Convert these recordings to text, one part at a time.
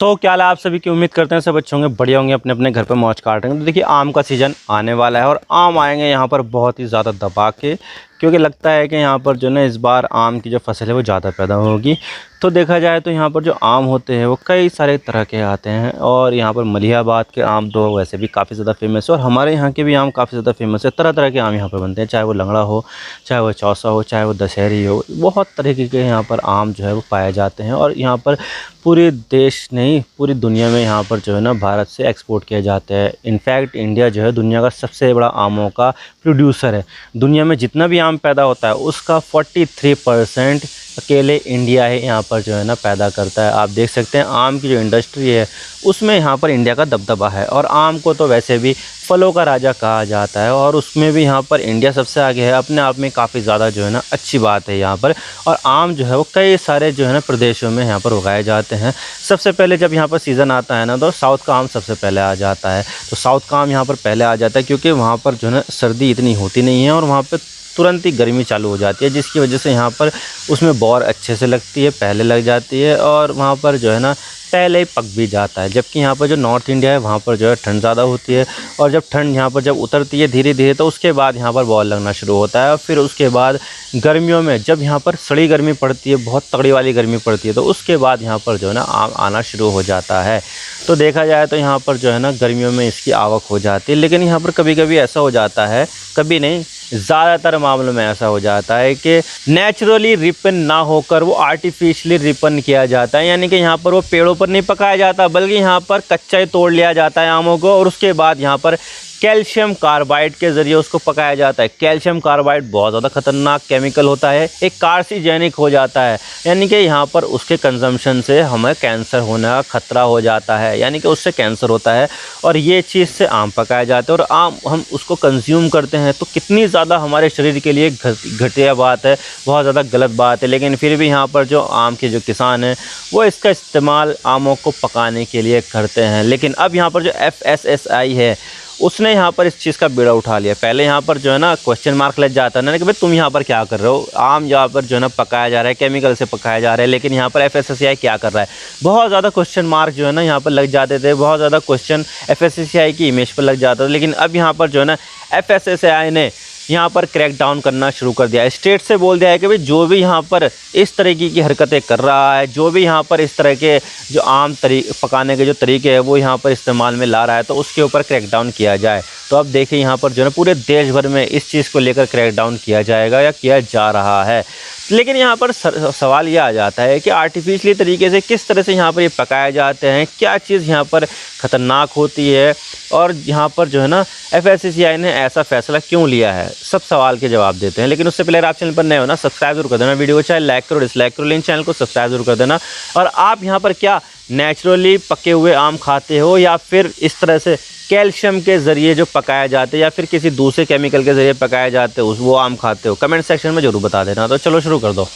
तो क्या हाल है आप सभी की। उम्मीद करते हैं सब अच्छे होंगे, बढ़िया होंगे, अपने अपने घर पे मौज काट रहे हैं। तो देखिए आम का सीज़न आने वाला है और आम आएंगे यहाँ पर बहुत ही ज़्यादा दबा के, क्योंकि लगता है कि यहाँ पर जो ना इस बार आम की जो फसल है वो ज़्यादा पैदा होगी। तो देखा जाए तो यहाँ पर जो आम होते हैं वो कई सारे तरह के आते हैं और यहाँ पर मलिहाबाद के आम तो वैसे भी काफ़ी ज़्यादा फेमस है और हमारे यहाँ के भी आम काफ़ी ज़्यादा फेमस है। तरह तरह के आम यहाँ पर बनते हैं, चाहे वो लंगड़ा हो, चाहे वो चौसा हो, चाहे वो दशहरी हो। बहुत तरीके के यहाँ पर आम जो है वो पाए जाते हैं और यहाँ पर पूरे देश नहीं पूरी दुनिया में यहाँ पर जो है ना भारत से एक्सपोर्ट किए जाते हैं। इनफैक्ट इंडिया जो है दुनिया का सबसे बड़ा आमों का प्रोड्यूसर है। दुनिया में जितना भी आम पैदा होता है उसका 43% अकेले इंडिया है यहाँ पर जो है ना पैदा करता है। आप देख सकते हैं आम की जो इंडस्ट्री है उसमें यहाँ पर इंडिया का दबदबा है और आम को तो वैसे भी फलों का राजा कहा जाता है और उसमें भी यहाँ पर इंडिया सबसे आगे है। अपने आप में काफ़ी ज़्यादा जो है ना अच्छी बात है यहाँ पर। और आम जो है वो कई सारे जो है ना प्रदेशों में यहाँ पर उगाए जाते हैं। सबसे पहले जब यहाँ पर सीज़न आता है ना तो साउथ का आम सबसे पहले आ जाता है। तो साउथ का आम यहाँ पर पहले आ जाता है क्योंकि वहाँ पर जो है ना सर्दी इतनी होती नहीं है और वहाँ पर तुरंत ही गर्मी चालू हो जाती है, जिसकी वजह से यहाँ पर उसमें बौर अच्छे से लगती है, पहले लग जाती है और वहाँ पर जो है ना पहले ही पक भी जाता है। जबकि यहाँ पर जो नॉर्थ इंडिया है वहाँ पर जो है ठंड ज़्यादा होती है और जब ठंड यहाँ पर जब उतरती है धीरे धीरे तो उसके बाद यहाँ पर बौर लगना शुरू होता है। और फिर उसके बाद गर्मियों में जब यहाँ पर सड़ी गर्मी पड़ती है, बहुत तगड़ी वाली गर्मी पड़ती है, तो उसके बाद यहाँ पर जो है ना आम आना शुरू हो जाता है। तो देखा जाए तो यहाँ पर जो है ना गर्मियों में इसकी आवक हो जाती है। लेकिन यहाँ पर कभी कभी ऐसा हो जाता है, कभी नहीं ज़्यादातर मामलों में ऐसा हो जाता है कि नेचुरली रिपन ना होकर वो आर्टिफिशियली रिपन किया जाता है। यानी कि यहाँ पर वो पेड़ों पर नहीं पकाया जाता बल्कि यहाँ पर कच्चा ही तोड़ लिया जाता है आमों को और उसके बाद यहाँ पर कैल्शियम कार्बाइड के ज़रिए उसको पकाया जाता है। कैल्शियम कार्बाइड बहुत ज़्यादा ख़तरनाक केमिकल होता है, एक कार्सिजेनिक हो जाता है। यानी कि यहाँ पर उसके कंजम्पशन से हमें कैंसर होने का ख़तरा हो जाता है, यानी कि उससे कैंसर होता है। और ये चीज़ से आम पकाया जाता है और आम हम उसको कंज्यूम करते हैं तो कितनी ज़्यादा हमारे शरीर के लिए घटिया बात है, बहुत ज़्यादा गलत बात है। लेकिन फिर भी यहाँ पर जो आम के जो किसान हैं वो इसका इस्तेमाल आमों को पकाने के लिए करते हैं। लेकिन अब यहाँ पर जो FSSAI है उसने यहाँ पर इस चीज़ का बीड़ा उठा लिया। पहले यहाँ पर जो है ना क्वेश्चन मार्क लग जाता है ना कि भाई तुम यहाँ पर क्या कर रहे हो, आम यहाँ पर जो है ना पकाया जा रहा है, केमिकल से पकाया जा रहा है। लेकिन यहाँ पर FSSAI क्या कर रहा है, बहुत ज़्यादा क्वेश्चन मार्क जो है ना यहाँ पर लग जाते थे, बहुत ज़्यादा क्वेश्चन FSSAI की इमेज पर लग जाता था। लेकिन अब यहाँ पर जो है ना FSSAI ने यहाँ पर क्रैक डाउन करना शुरू कर दिया है। स्टेट से बोल दिया है कि भाई जो भी यहाँ पर इस तरीके की हरकतें कर रहा है, जो भी यहाँ पर इस तरह के जो आम पकाने के जो तरीके हैं वो यहाँ पर इस्तेमाल में ला रहा है तो उसके ऊपर क्रैक डाउन किया जाए। तो अब देखिए यहाँ पर जो है पूरे देश भर में इस चीज़ को लेकर क्रैक डाउन किया जाएगा या किया जा रहा है। लेकिन यहाँ पर सवाल ये आ जाता है कि आर्टिफिशियली तरीके से किस तरह से यहाँ पर ये पकाए जाते हैं, क्या चीज़ यहाँ पर ख़तरनाक होती है और यहाँ पर जो है ना FSSAI ने ऐसा फ़ैसला क्यों लिया है, सब सवाल के जवाब देते हैं। लेकिन उससे पहले आप चैनल पर नए हो ना सब्सक्राइब जरूर कर देना, वीडियो को चाहे लाइक करो डिसलाइक करो लेकिन चैनल को सब्सक्राइब जरूर कर देना। और आप यहाँ पर क्या नेचुरली पके हुए आम खाते हो या फिर इस तरह से कैल्शियम के ज़रिए जो पकाया जाते हैं या फिर किसी दूसरे केमिकल के ज़रिए पकाए जाते हो वो आम खाते हो, कमेंट सेक्शन में ज़रूर बता देना। तो चलो शुरू कर दो।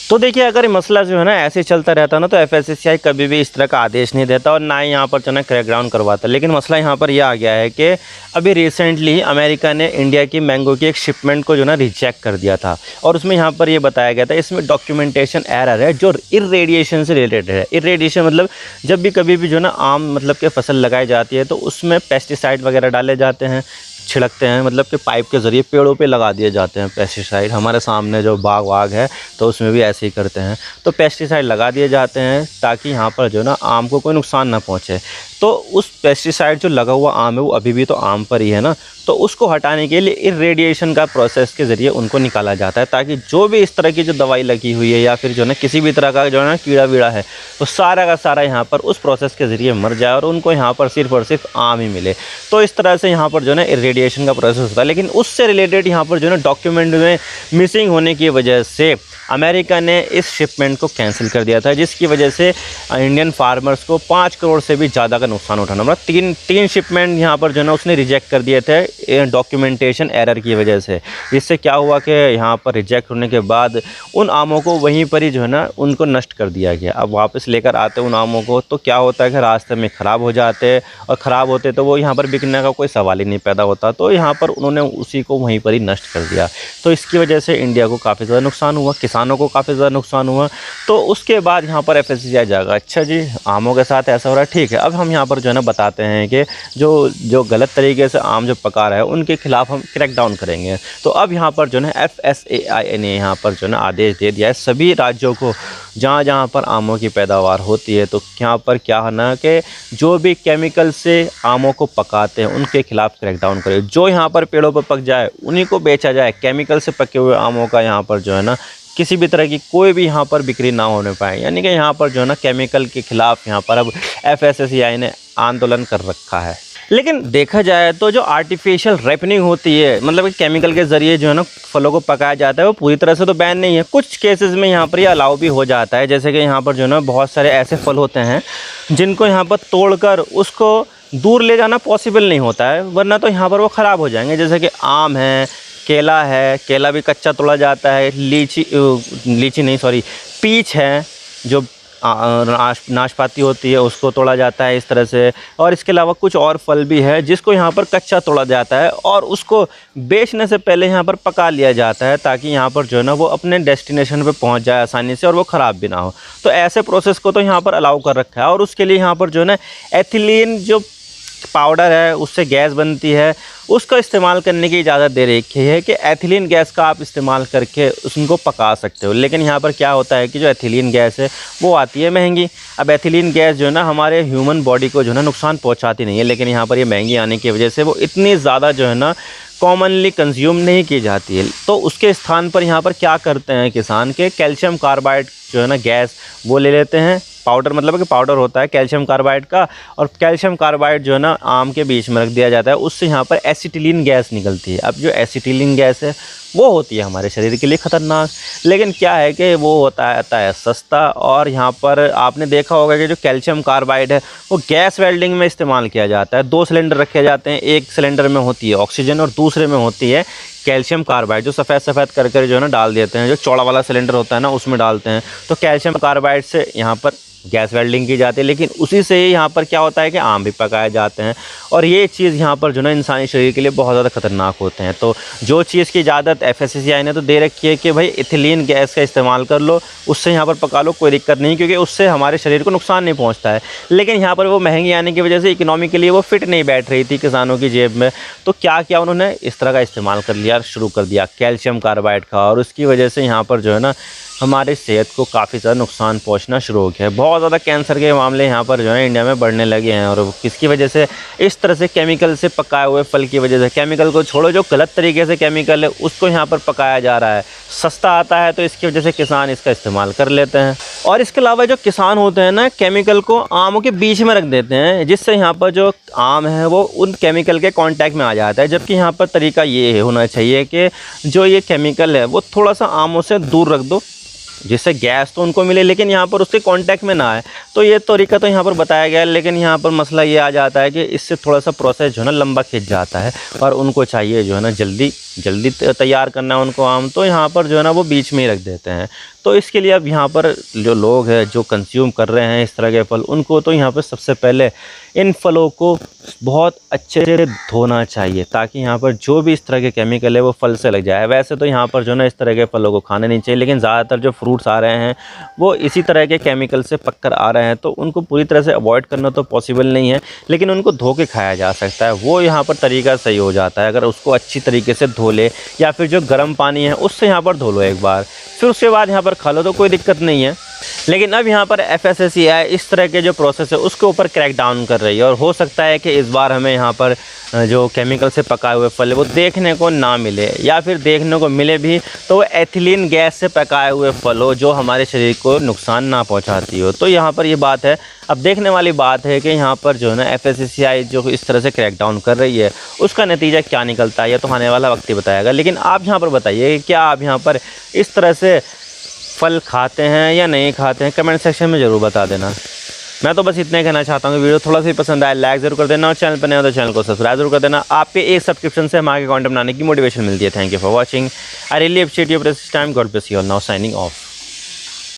तो देखिए अगर ये मसला जो है ना ऐसे चलता रहता ना तो FSSAI कभी भी इस तरह का आदेश नहीं देता और ना ही यहाँ पर जो है क्रैक डाउन करवाता। लेकिन मसला यहाँ पर यह आ गया है कि अभी रिसेंटली अमेरिका ने इंडिया की मैंगो की एक शिपमेंट को जो ना रिजेक्ट कर दिया था और उसमें यहाँ पर ये बताया गया था इसमें डॉक्यूमेंटेशन एरर है जो इर्रेडिएशन से रिलेटेड है। इर्रेडिएशन मतलब जब भी कभी भी जो ना आम मतलब कि फसल लगाई जाती है तो उसमें पेस्टिसाइड वगैरह डाले जाते हैं, छिड़कते हैं, मतलब कि पाइप के ज़रिए पेड़ों पे लगा दिए जाते हैं पेस्टिसाइड। हमारे सामने जो बाग वाग है तो उसमें भी ऐसे ही करते हैं, तो पेस्टिसाइड लगा दिए जाते हैं ताकि यहाँ पर जो ना आम को कोई नुकसान ना पहुँचे। तो उस पेस्टिसाइड जो लगा हुआ आम है वो अभी भी तो आम पर ही है ना, तो उसको हटाने के लिए इर्रेडिएशन का प्रोसेस के ज़रिए उनको निकाला जाता है ताकि जो भी इस तरह की जो दवाई लगी हुई है या फिर जो है ना किसी भी तरह का जो है ना कीड़ा वीड़ा है तो सारा का सारा यहाँ पर उस प्रोसेस के ज़रिए मर जाए और उनको यहाँ पर सिर्फ और सिर्फ आम ही मिले। तो इस तरह से यहाँ पर जो है ना इर्रेडिएशन का प्रोसेस होता है। लेकिन उससे रिलेटेड यहाँ पर जो है ना डॉक्यूमेंट में मिसिंग होने की वजह से अमेरिका ने इस शिपमेंट को कैंसिल कर दिया था, जिसकी वजह से इंडियन फार्मर्स को 5 करोड़ से भी ज़्यादा का नुकसान उठाना पड़ा। तीन शिपमेंट यहाँ पर जो है ना उसने रिजेक्ट कर दिए थे डॉक्यूमेंटेशन एरर की वजह से। इससे क्या हुआ कि यहाँ पर रिजेक्ट होने के बाद उन आमों को वहीं पर ही जो है ना उनको नष्ट कर दिया गया। अब वापस लेकर आते उन आमों को तो क्या होता है कि रास्ते में ख़राब हो जाते, और ख़राब होते तो वो यहाँ पर बिकने का कोई सवाल ही नहीं पैदा होता। तो यहाँ पर उन्होंने उसी को वहीं पर ही नष्ट कर दिया। तो इसकी वजह से इंडिया को काफ़ी ज़्यादा नुकसान हुआ, किसानों को काफ़ी ज़्यादा नुकसान हुआ। तो उसके बाद यहाँ पर FSSAI जाएगा, अच्छा जी आमों के साथ ऐसा हो रहा है, ठीक है, अब हम यहाँ पर जो है ना बताते हैं कि जो गलत तरीके से आम जो पका रहा है उनके खिलाफ हम क्रैकडाउन करेंगे। तो अब यहाँ पर जो है FSSAI ने यहाँ पर जो है ना आदेश दे दिया है सभी राज्यों को जहाँ जहाँ पर आमों की पैदावार होती है, तो यहाँ पर क्या है ना कि जो भी केमिकल से आमों को पकाते हैं उनके खिलाफ क्रैकडाउन करें। जो यहाँ पर पेड़ों पर पक जाए उन्हीं को बेचा जाए। केमिकल से पके हुए आमों का यहाँ पर जो है ना किसी भी तरह की कोई भी यहाँ पर बिक्री ना होने पाए। यानी कि यहाँ पर जो है ना केमिकल के खिलाफ यहाँ पर अब FSSAI ने आंदोलन कर रखा है। लेकिन देखा जाए तो जो आर्टिफिशियल रैपनिंग होती है, मतलब केमिकल के ज़रिए जो है ना फलों को पकाया जाता है, वो पूरी तरह से तो बैन नहीं है। कुछ केसेस में यहाँ पर ये अलाउ भी हो जाता है। जैसे कि यहाँ पर जो है ना बहुत सारे ऐसे फल होते हैं जिनको यहाँ पर तोड़कर उसको दूर ले जाना पॉसिबल नहीं होता है, वरना तो यहाँ पर वो ख़राब हो जाएंगे। जैसे कि आम है, केला है, केला भी कच्चा तोड़ा जाता है, पीच है, जो नाशपाती होती है उसको तोड़ा जाता है इस तरह से। और इसके अलावा कुछ और फल भी है जिसको यहाँ पर कच्चा तोड़ा जाता है और उसको बेचने से पहले यहाँ पर पका लिया जाता है, ताकि यहाँ पर जो है ना वो अपने डेस्टिनेशन पे पहुँच जाए आसानी से और वो ख़राब भी ना हो। तो ऐसे प्रोसेस को तो यहाँ पर अलाउ कर रखा है। और उसके लिए यहाँ पर जो है ना एथिलीन जो पाउडर है उससे गैस बनती है, उसका इस्तेमाल करने की इजाज़त दे रखी है कि एथिलीन गैस का आप इस्तेमाल करके उनको पका सकते हो। लेकिन यहाँ पर क्या होता है कि जो एथिलीन गैस है वो आती है महंगी। अब एथिलीन गैस जो है ना हमारे ह्यूमन बॉडी को जो है ना नुकसान पहुँचाती नहीं है, लेकिन यहाँ पर ये महंगी आने की वजह से वो इतनी ज़्यादा जो है ना कॉमनली कंज्यूम नहीं की जाती है। तो उसके स्थान पर यहाँ पर क्या करते हैं किसान के कैल्शियम कार्बाइड जो है ना गैस वो ले लेते हैं। पाउडर मतलब कि पाउडर होता है कैल्शियम कार्बाइड का, और कैल्शियम कार्बाइड जो है ना आम के बीच में रख दिया जाता है, उससे यहाँ पर एसिटिलीन गैस निकलती है। अब जो एसिटिलीन गैस है वो होती है हमारे शरीर के लिए ख़तरनाक, लेकिन क्या है कि वो होता है सस्ता। और यहाँ पर आपने देखा होगा कि जो कैल्शियम कार्बाइड है वो गैस वेल्डिंग में इस्तेमाल किया जाता है। 2 सिलेंडर रखे जाते हैं, एक सिलेंडर में होती है ऑक्सीजन और दूसरे में होती है कैल्शियम कार्बाइड, जो सफ़ेद सफ़ेद कर जो है ना डाल देते हैं। जो चौड़ा वाला सिलेंडर होता है ना उसमें डालते हैं। तो कैल्शियम कार्बाइड से यहाँ पर गैस वेल्डिंग की जाती है, लेकिन उसी से ही यहाँ पर क्या होता है कि आम भी पकाए जाते हैं। और ये चीज़ यहाँ पर जो ना इंसानी शरीर के लिए बहुत ज़्यादा खतरनाक होते हैं। तो जो चीज़ की इजाज़त FSSAI ने तो दे रखी है कि भाई इथिलीन गैस का इस्तेमाल कर लो, उससे यहाँ पर पका लो, कोई दिक्कत नहीं, क्योंकि उससे हमारे शरीर को नुकसान नहीं पहुँचता है। लेकिन यहाँ पर वो महंगी आने की वजह से इकोनॉमिकली वो फिट नहीं बैठ रही थी किसानों की जेब में। तो क्या किया उन्होंने, इस तरह का इस्तेमाल कर लिया, शुरू कर दिया कैल्शियम कार्बाइड का, और उसकी वजह से यहाँ पर जो है ना हमारे सेहत को काफ़ी ज़्यादा नुकसान पहुंचना शुरू हो गया है। बहुत ज़्यादा कैंसर के मामले यहाँ पर जो है इंडिया में बढ़ने लगे हैं। और किसकी वजह से, इस तरह से केमिकल से पकाए हुए फल की वजह से। केमिकल को छोड़ो, जो गलत तरीके से केमिकल है उसको यहाँ पर पकाया जा रहा है, सस्ता आता है, तो इसकी वजह से किसान इसका इस्तेमाल कर लेते हैं। और इसके अलावा जो किसान होते हैं ना केमिकल को आमों के बीच में रख देते हैं, जिससे यहाँ पर जो आम है वो उन केमिकल के कांटेक्ट में आ जाता है। जबकि यहाँ पर तरीका ये होना चाहिए कि जो ये केमिकल है वो थोड़ा सा आमों से दूर रख दो, जिससे गैस तो उनको मिले लेकिन यहाँ पर उसके कांटेक्ट में ना आए। तो ये तरीका तो यहाँ पर बताया गया है, लेकिन यहाँ पर मसला ये आ जाता है कि इससे थोड़ा सा प्रोसेस जो है ना लंबा खिंच जाता है, और उनको चाहिए जो है ना जल्दी तैयार करना है उनको आम, तो यहाँ पर जो है ना वो बीच में ही रख देते हैं। तो इसके लिए अब यहाँ पर जो लोग हैं जो कंज्यूम कर रहे हैं इस तरह के फल, उनको तो यहाँ पर सबसे पहले इन फलों को बहुत अच्छे से धोना चाहिए, ताकि यहाँ पर जो भी इस तरह के केमिकल है वो फल से लग जाए। वैसे तो यहाँ पर जो ना इस तरह के फलों को खाने नहीं चाहिए, लेकिन ज़्यादातर जो फ्रूट्स आ रहे हैं वो इसी तरह के केमिकल से पककर आ रहे हैं, तो उनको पूरी तरह से अवॉइड करना तो पॉसिबल नहीं है, लेकिन उनको धो के खाया जा सकता है। वो यहाँ पर तरीका सही हो जाता है, अगर उसको अच्छी तरीके से धो ले, या फिर जो गर्म पानी है उससे यहाँ पर धो लो एक बार, फिर उसके बाद यहाँ पर खा लो, तो कोई दिक्कत नहीं है। लेकिन अब यहाँ पर FSSAI इस तरह के जो प्रोसेस है उसके ऊपर क्रैक डाउन कर रही है, और हो सकता है कि इस बार हमें यहाँ पर जो केमिकल से पकाए हुए फल है वो देखने को ना मिले, या फिर देखने को मिले भी तो वो एथिलीन गैस से पकाए हुए फल हो जो हमारे शरीर को नुकसान ना पहुँचाती हो। तो यहाँ पर ये बात है, अब देखने वाली बात है कि यहाँ पर जो है ना FSSAI जो इस तरह से क्रैक डाउन कर रही है उसका नतीजा क्या निकलता है, यह तो आने वाला वक्त ही बताएगा। लेकिन आप यहाँ पर बताइए, क्या आप यहाँ पर इस तरह से फल खाते हैं या नहीं खाते हैं, कमेंट सेक्शन में ज़रूर बता देना। मैं तो बस इतना ही कहना चाहता हूँ कि वीडियो थोड़ा सा ही पसंद आए लाइक जरूर कर देना और चैनल पर नए हो तो चैनल को सब्सक्राइब जरूर कर देना। आपके एक सब्सक्रिप्शन से हमारे कंटेंट बनाने की मोटिवेशन मिलती है। Thank you for watching. I really appreciate your precious time. God bless you all. Now signing off.